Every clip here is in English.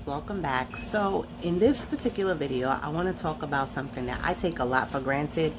welcome back. So in this particular video, I want to talk about something that I take a lot for granted,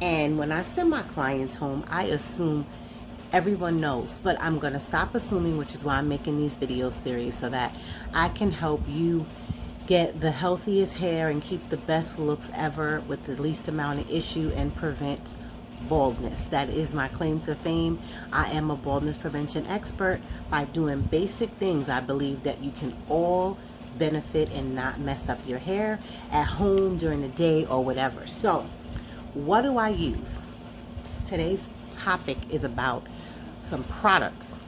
and when I send my clients home, I assume everyone knows, but I'm going to stop assuming, which is why I'm making these video series, so that I can help you get the healthiest hair and keep the best looks ever with the least amount of issue and prevent baldness. That is my claim to fame. I am a baldness prevention expert. By doing basic things, I believe that you can all benefit and not mess up your hair at home, during the day, or whatever. So what do I use? Today's topic is about some products.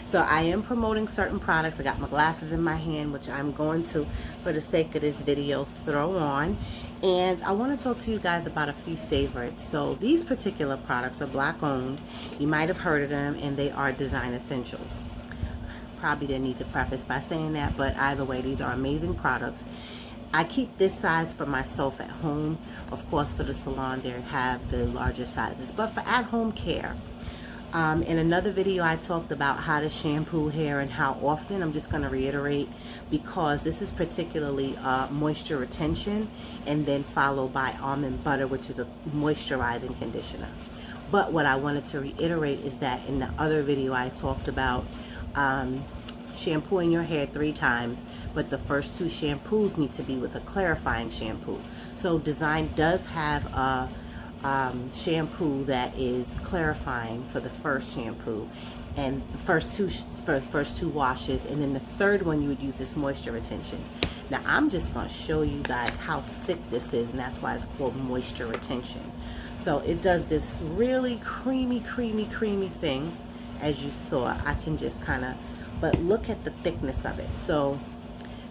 So I am promoting certain products. I got my glasses in my hand, which I'm going to, for the sake of this video, throw on. And I want to talk to you guys about a few favorites. So these particular products are Black owned. You might have heard of them, and they are design essentials. Probably didn't need to preface by saying that, but either way, these are amazing products. I keep this size for myself at home. Of course, for the salon, they have the larger sizes. But for at-home care, in another video, I talked about how to shampoo hair and how often. I'm just going to reiterate, because this is particularly moisture retention, and then followed by almond butter, which is a moisturizing conditioner. But what I wanted to reiterate is that in the other video, I talked about shampooing your hair 3 times, but the first 2 shampoos need to be with a clarifying shampoo. So Design does have a shampoo that is clarifying for the first shampoo, and for the first two washes, and then the third one you would use this moisture retention. Now I'm just going to show you guys how thick this is, and that's why it's called moisture retention. So it does this really creamy thing. As you saw, I can just kind of, but look at the thickness of it. So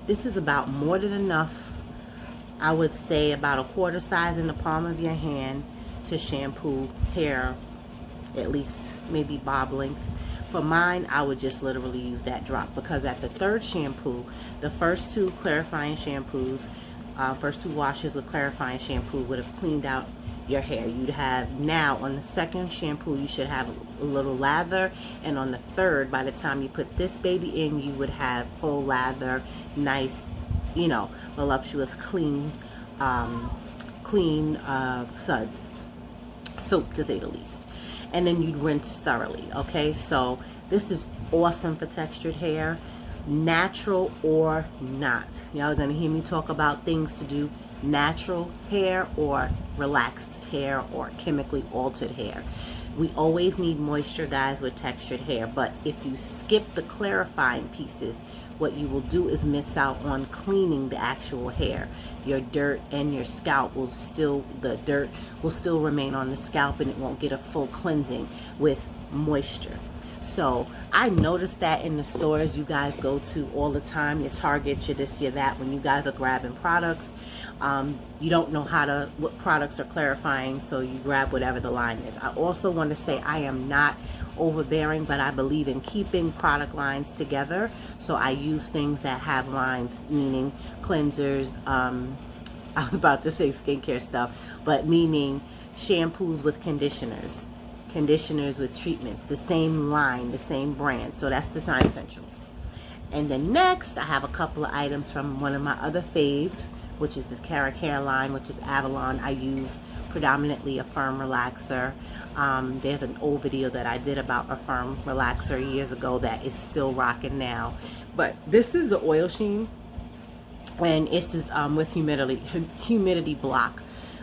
this is about more than enough, I would say about a quarter size in the palm of your hand to shampoo hair, at least maybe bob length. For mine, I would just literally use that drop, because at the third shampoo, the first 2 clarifying shampoos, first 2 washes with clarifying shampoo would have cleaned out your hair. You'd have, now on the second shampoo, you should have a little lather, and on the third, by the time you put this baby in, you would have full lather, nice, you know, voluptuous, clean suds, soap to say the least. And then you'd rinse thoroughly. Okay, so this is awesome for textured hair, natural or not. Y'all are gonna hear me talk about things to do natural hair or relaxed hair or chemically altered hair. We always need moisture, guys, with textured hair, but if you skip the clarifying pieces, what you will do is miss out on cleaning the actual hair. Your dirt and your scalp will still, the dirt will still remain on the scalp, and it won't get a full cleansing with moisture. So I noticed that in the stores you guys go to all the time, your Target, your this, your that, when you guys are grabbing products, you don't know what products are clarifying, so you grab whatever the line is. I also want to say I am not overbearing, but I believe in keeping product lines together. So I use things that have lines, meaning cleansers, I was about to say skincare stuff, but meaning shampoos with conditioners, conditioners with treatments, the same line, the same brand. So that's Design Essentials. And then next, I have a couple of items from one of my other faves, which is this Keracare line, which is Avlon. I use predominantly a firm relaxer. There's an old video that I did about a firm relaxer years ago that is still rocking now. But this is the oil Sheen, and this is with humidity block.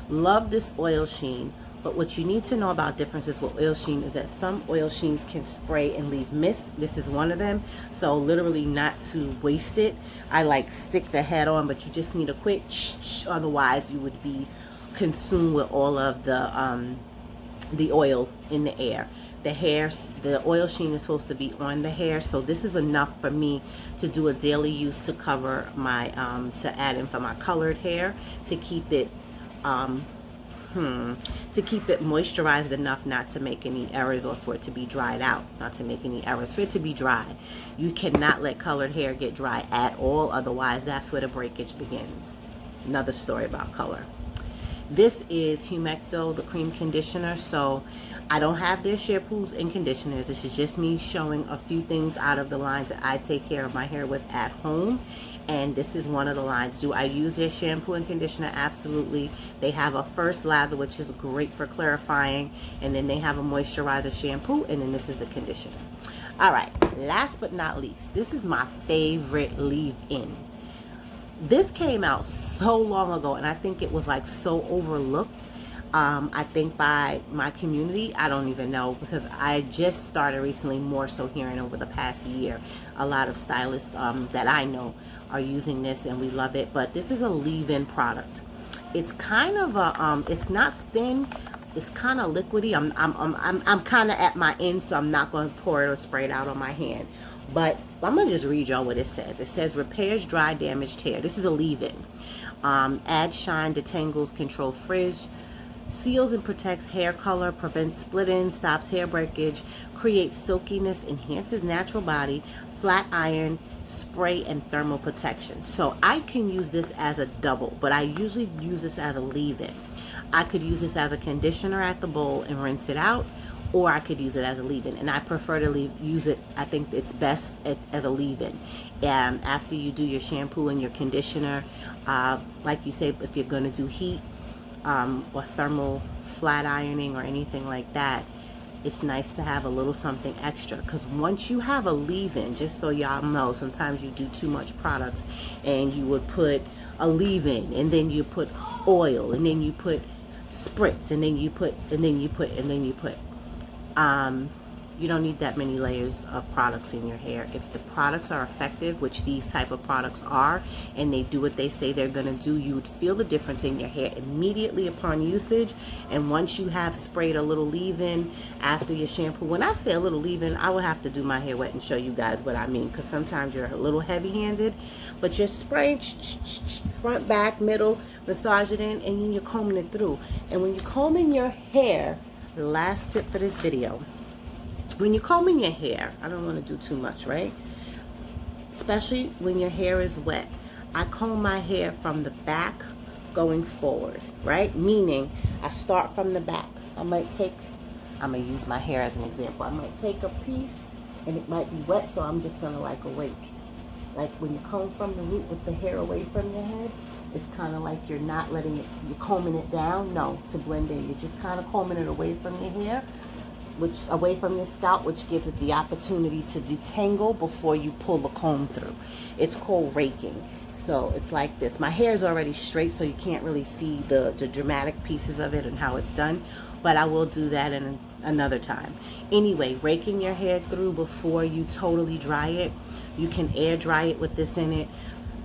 Love this oil Sheen. But what you need to know about differences with oil Sheen is that some oil Sheens can spray and leave mist. This is one of them. So literally not to waste it, I like stick the head on, but you just need a quick shh, otherwise you would be consumed with all of the oil in the air. The oil Sheen is supposed to be on the hair, so this is enough for me to do a daily use to cover my to add in for my colored hair, to keep it moisturized enough not to make any errors, or for it to be dried out, not to make any errors, for it to be dry. You cannot let colored hair get dry at all, otherwise that's where the breakage begins. Another story about color. This is Humecto, the cream conditioner. So I don't have their shampoos and conditioners. This is just me showing a few things out of the lines that I take care of my hair with at home. and this is one of the lines. Do I use their shampoo and conditioner? Absolutely. They have a first lather, which is great for clarifying, and then they have a moisturizer shampoo, and then this is the conditioner. All right, last but not least, this is my favorite leave-in. This came out so long ago, and I think it was like so overlooked. I think by my community, I don't even know, because I just started recently more so hearing over the past year. A lot of stylists that I know are using this, and we love it. But this is a leave-in product. It's kind of a it's not thin. It's kind of liquidy. I'm kind of at my end, so I'm not going to pour it or spray it out on my hand. But I'm going to just read y'all what it says. It says repairs dry, damaged hair. This is a leave-in. Adds shine, detangles, control frizz, seals and protects hair color, prevents split ends, stops hair breakage, creates silkiness, enhances natural body, flat iron, spray, and thermal protection. So I can use this as a double, but I usually use this as a leave-in. I could use this as a conditioner at the bowl and rinse it out, or I could use it as a leave-in, and I prefer to use it. I think it's best as a leave-in. And after you do your shampoo and your conditioner, like you say, if you're going to do heat or thermal flat ironing or anything like that, it's nice to have a little something extra, because once you have a leave-in, just so y'all know, sometimes you do too much products and you would put a leave-in, and then you put oil, and then you put spritz, and then you put, and then you put, and then you put. You don't need that many layers of products in your hair. If the products are effective, which these type of products are, and they do what they say they're going to do, you would feel the difference in your hair immediately upon usage. And once you have sprayed a little leave-in after your shampoo, when I say a little leave-in, I will have to do my hair wet and show you guys what I mean, because sometimes you're a little heavy-handed, but just spray front, back, middle, massage it in, and then you're combing it through. And when you're combing your hair, the last tip for this video, when you're combing your hair, I don't want to do too much, right? Especially when your hair is wet. I comb my hair from the back going forward, right? Meaning I start from the back. I'm going to use my hair as an example. I might take a piece and it might be wet, so I'm just going to like awake. Like when you comb from the root with the hair away from your head, it's kind of like you're not letting it, you're combing it down, no, to blend in. You're just kind of combing it away from your hair, which away from your scalp, which gives it the opportunity to detangle before you pull the comb through. It's called raking. So it's like this. My hair is already straight, so you can't really see the dramatic pieces of it and how it's done, but I will do that in another time. Anyway, raking your hair through before you totally dry it. You can air dry it with this in it.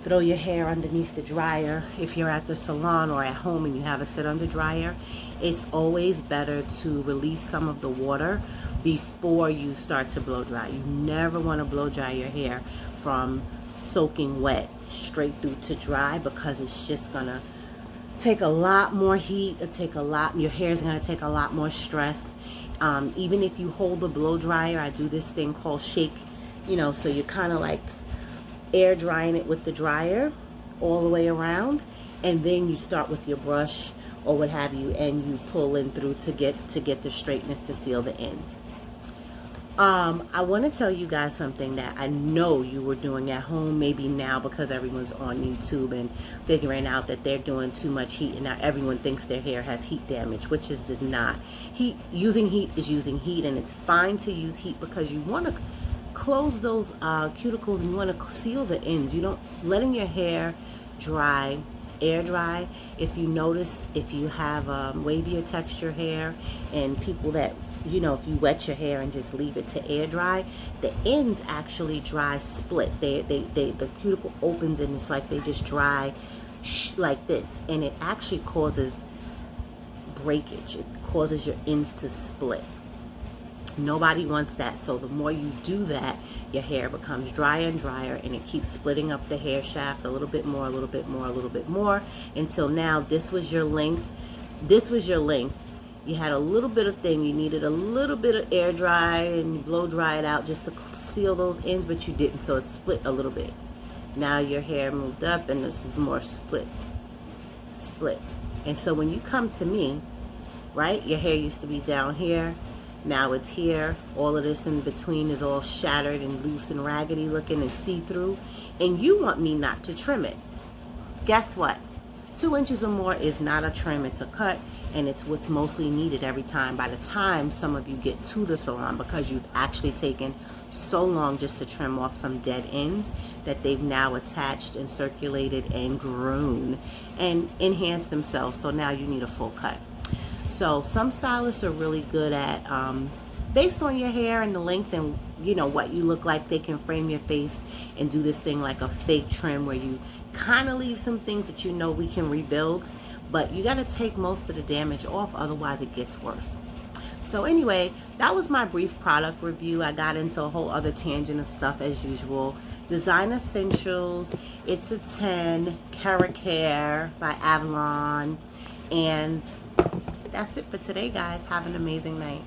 Throw your hair underneath the dryer. If you're at the salon or at home and you have a sit under dryer, it's always better to release some of the water before you start to blow dry. You never want to blow dry your hair from soaking wet straight through to dry, because it's just gonna take a lot more heat. Your hair is gonna take a lot more stress. Even if you hold the blow dryer, I do this thing called shake, so you're kind of like air drying it with the dryer all the way around, and then you start with your brush or what have you, and you pull in through to get the straightness to seal the ends. I want to tell you guys something that I know you were doing at home, maybe now because everyone's on YouTube and figuring out that they're doing too much heat, and now everyone thinks their hair has heat damage, which is does not. Using heat is using heat, and it's fine to use heat because you want to close those cuticles and you want to seal the ends. You don't letting your hair dry, air dry. If you notice, if you have wavier texture hair, and people that, if you wet your hair and just leave it to air dry, the ends actually dry split. The cuticle opens and it's like they just dry like this, and it actually causes breakage. It causes your ends to split. Nobody wants that. So the more you do that, your hair becomes drier and drier, and it keeps splitting up the hair shaft a little bit more, a little bit more, a little bit more, until now this was your length. This was your length. You had a little bit of thing. You needed a little bit of air dry and blow dry it out just to seal those ends, but you didn't, so it split a little bit. Now your hair moved up, and this is more split. And so when you come to me, right, your hair used to be down here. Now it's here. All of this in between is all shattered and loose and raggedy looking and see-through. And you want me not to trim it. Guess what? 2 inches or more is not a trim, it's a cut, and it's what's mostly needed every time. By the time some of you get to the salon, because you've actually taken so long just to trim off some dead ends, that they've now attached and circulated and grown and enhanced themselves. So now you need a full cut. So some stylists are really good at, based on your hair and the length and you know what you look like, they can frame your face and do this thing like a fake trim where you kind of leave some things that you know we can rebuild, but you got to take most of the damage off, otherwise it gets worse. So anyway, that was my brief product review. I got into a whole other tangent of stuff as usual. Design Essentials, it's a 10, Keracare by Avlon, and that's it for today, guys. Have an amazing night.